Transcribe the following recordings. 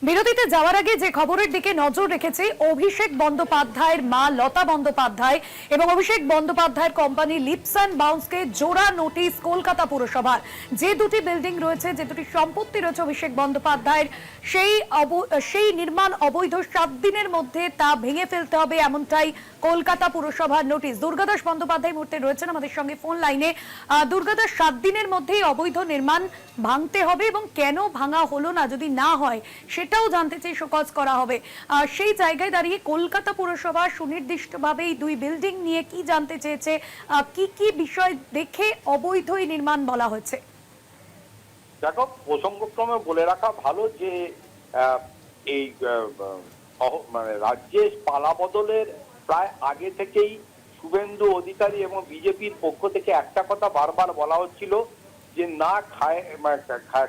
বিরতিতে যাওয়ার আগে যে খবরের দিকে নজর রেখেছি, অভিষেক বন্দ্যোপাধ্যায়ের মা লতা বন্দ্যোপাধ্যায় এবং অভিষেক বন্দ্যোপাধ্যায়ের কোম্পানি লিপস অ্যান্ড বাউন্সকে জোড়া নোটিশ কলকাতা পুরসভার। যে দুটি বিল্ডিং রয়েছে, যে দুটি সম্পত্তি রয়েছে অভিষেক বন্দ্যোপাধ্যায়ের, সেই নির্মাণ অবৈধ 7 দিনের মধ্যে তা ভেঙে ফেলতে হবে, এমনটাই কলকাতা পুরসভার নোটিশ। দুর্গাদাস বন্দ্যোপাধ্যায় মুহূর্তে রয়েছেন আমাদের সঙ্গে ফোন লাইনে। দুর্গাদাস, 7 দিনের মধ্যেই অবৈধ নির্মাণ ভাঙতে হবে এবং কেন ভাঙা হলো না, যদি না হয় সেটাও জানতে চাই, শোকজ করা হবে। সেই জায়গায় দাঁড়িয়ে কলকাতা পুরসভা সুনির্দিষ্টভাবে এই দুই বিল্ডিং নিয়ে কি জানতে চেয়েছে, কি কি বিষয় দেখে অবৈধ নির্মাণ বলা হয়েছে? দেখো, প্রসঙ্গক্রমে বলে রাখা ভালো যে এই মানে রাজ্যে পালা বদলের প্রায় আগে থেকেই শুভেন্দু অধিকারী এবং বিজেপির পক্ষ থেকে একটা কথা বারবার বলা হচ্ছিল যে না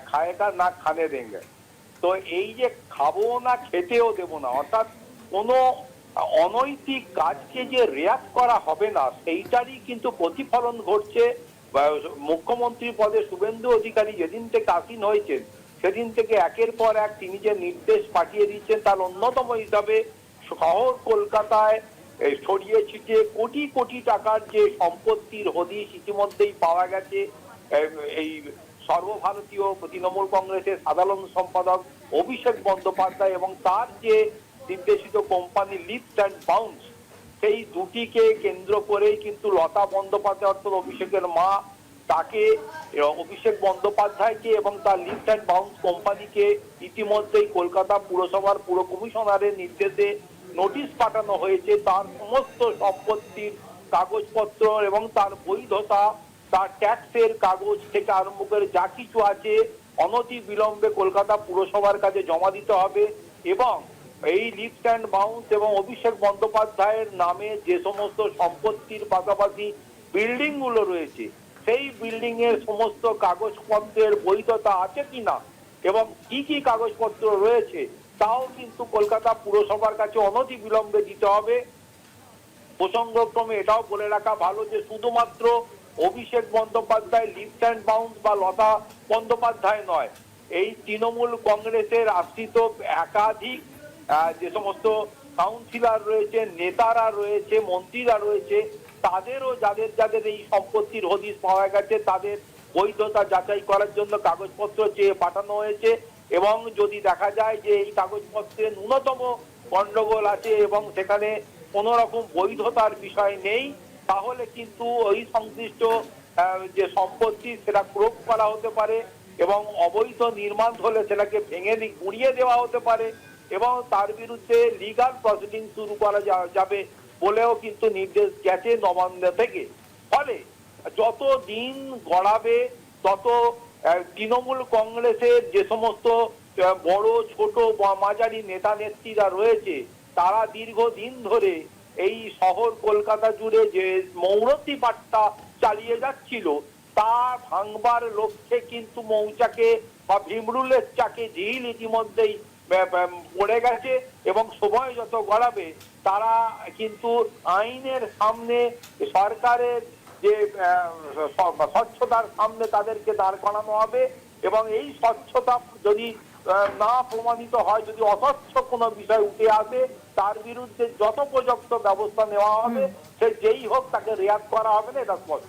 খায়েগা না খানে দেঙ্গে। তো এই যে খাবো না খেতেও দেবো না, অর্থাৎ কোনো অনৈতিক কাজকে যে রিয়াক্ট করা হবে না, সেইটারই কিন্তু প্রতিফলন ঘটছে। মুখ্যমন্ত্রী পদে শুভেন্দু অধিকারী যেদিন থেকে আসীন হয়েছেন, সেদিন থেকে একের পর এক তিনি যে নির্দেশ পাঠিয়ে দিচ্ছেন, তার অন্যতম হিসাবে শহর কলকাতায় ছড়িয়ে ছিটিয়ে কোটি কোটি টাকার যে সম্পত্তির হদিশ ইতিমধ্যেই পাওয়া গেছে। এই সর্বভারতীয় তৃণমূল কংগ্রেসের সাধারণ সম্পাদক অভিষেক বন্দ্যোপাধ্যায় এবং তার যে নির্দেশিত কোম্পানি লিপস অ্যান্ড বাউন্স, সেই দুটিকে কেন্দ্র করেই কিন্তু লতা বন্দ্যোপাধ্যায় অর্থাৎ অভিষেকের মা, তাকে অভিষেক বন্দ্যোপাধ্যায়কে এবং তার লিপস অ্যান্ড বাউন্স কোম্পানিকে ইতিমধ্যেই কলকাতা পুরসভার পুর কমিশনারের নির্দেশে নোটিশ পাঠানো হয়েছে। তার সমস্ত সম্পত্তির কাগজপত্র এবং তার বৈধতা, তার ট্যাক্সের কাগজ থেকে আরম্ভ করে যা কিছু আছে অনতি বিলম্বে কলকাতা পুরসভার কাছে জমা দিতে হবে। এবং এই লিপস অ্যান্ড বাউন্স এবং অভিষেক বন্দ্যোপাধ্যায়ের নামে যে সমস্ত সম্পত্তির পাশাপাশি বিল্ডিং গুলো রয়েছে, সেই বিল্ডিং এর সমস্ত কাগজপত্রের বৈধতা আছে কিনা এবং কি কি কাগজপত্র রয়েছে তাও কিন্তু কলকাতা পুরসভার কাছে অনতি বিলম্বে দিতে হবে। প্রসঙ্গক্রমে এটাও বলে রাখা ভালো যে শুধুমাত্র Abhishek Bandyopadhyay lips and bounce বা লতা বন্দ্যোপাধ্যায় নয়, এই তৃণমূল কংগ্রেসের আশ্রিত একাধিক যে সমস্ত কাউন্সিলর রয়েছে, নেতারা রয়েছে, মন্ত্রীরা রয়েছে, তাদেরও যাদের যাদের এই সম্পত্তির হদিশ পাওয়া গেছে তাদের বৈধতা যাচাই করার জন্য কাগজপত্র চেয়ে পাঠানো হয়েছে। এবং যদি দেখা যায় যে এই কাগজপত্রে ন্যূনতম গন্ডগোল আছে এবং সেখানে কোন রকম বৈধতার বিষয় নেই, তাহলে কিন্তু ওই সংশ্লিষ্ট যে সম্পত্তি সেটা ক্রোপ করা হতে পারে এবং অবৈধ নির্মাণ হলে সেটাকে ভেঙে গুঁড়িয়ে দেওয়া হতে পারে এবং তার বিরুদ্ধে লিগাল প্রসিডিং শুরু করা যাবে বলেও কিন্তু নির্দেশ গেছে নবান্ন থেকে। ফলে যত দিন গড়াবে তত তৃণমূল কংগ্রেসের যে সমস্ত বড় ছোট মাঝারি নেতা নেত্রীরা রয়েছে, তারা দীর্ঘদিন ধরে এই শহর কলকাতা জুড়ে যে মৌরতি পাট্টা চালিয়ে যাচ্ছিল তা ভাঙবার লক্ষ্যে কিন্তু মৌচাকে বা ভিমরুলের চাকে ঝিল ইতিমধ্যেই পড়ে গেছে এবং সময় যত গড়াবে তারা কিন্তু আইনের সামনে, সরকারের যে স্বচ্ছতার সামনে তাদেরকে দাঁড় করানো হবে এবং এই স্বচ্ছতা যদি না প্রমাণিত হয়, যদি অস্বচ্ছ কোনো বিষয় উঠে আসে, তার বিরুদ্ধে যথোপযুক্ত ব্যবস্থা নেওয়া হবে। সে যেই হোক তাকে রিয়াক্ট করা হবে না, এটা স্পষ্ট।